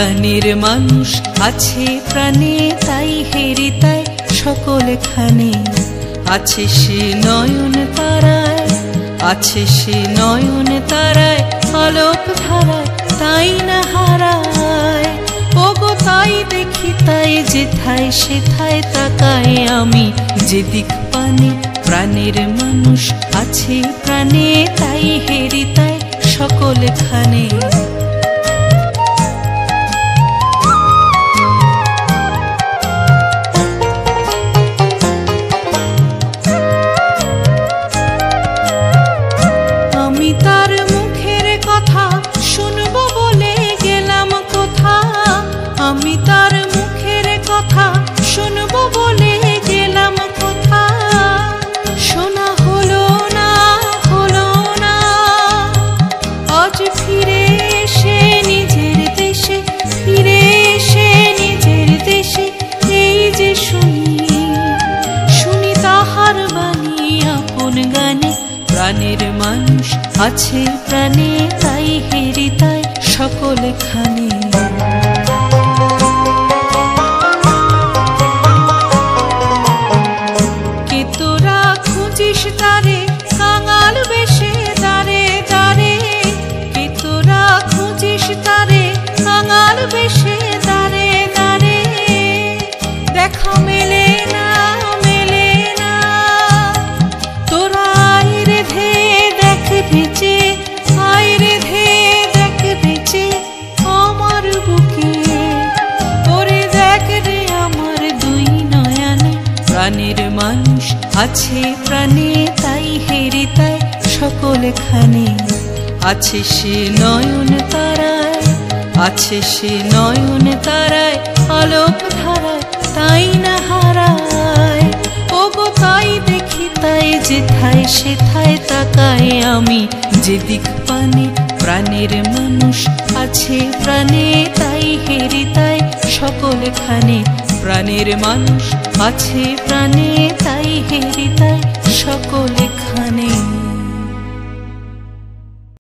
প্রাণের মানুষ আছে প্রাণে, তাই হেরিতায় সকলখানে। আছে সে নয়ন তারায়, আছে সে নয়ন তারায়, আলোক ধারায় তাই না হারায়। ওগো তাই দেখি তাই যেথায় সেথায় তাকায় আমি, যেদিক পানে প্রাণের মানুষ আছে প্রাণে, তাই হেরিতায় সকলখানে। আমি তার মুখের কথা শুনবো বলে গেলাম কোথা, আমি তার মুখের কথা শুনবো বলে গেলাম কোথা। শোনা হলো না, হলো না, আজ ফিরে এসে নিজের দেশে, ফিরে এসে নিজের দেশে। এই যে শুনি, শুনি তাহার বাণী আপন গানে। প্রাণের মানুষ আছে প্রাণে, তাই হেরিতায় সকলখানে। কে তোরা খুঁজিস তারে কাঙাল বেশে দাঁড়ে দাঁড়ে, কে তোরা খুঁজিস তারে কাঙাল বেশে দাঁড়ে দাঁড়ে। দেখা মেলে না, মেলে না, তোরা আইরে ধে দেখ বেঁচে, আইরে ধে দেখ বেঁচে আমার বুকে। ওরে দেখ রে আমার দুই নয়নে। প্রাণের মানুষ আছে প্রাণে, তাই হেরিতায় সকলখানে। আছে সে নয়ন তারায়, আছে সে নয়ন তারায়, আলোক ধারায় তাই না হারায়। ওগো তাই দেখি তাই যেথায় সেথায় তাকায় আমি, যেদিক পানে প্রাণের মানুষ আছে প্রাণে, তাই হেরিতায় সকলখানে। প্রাণের মানুষ আছে প্রাণে, তাই হেরিতায় সকলখানে।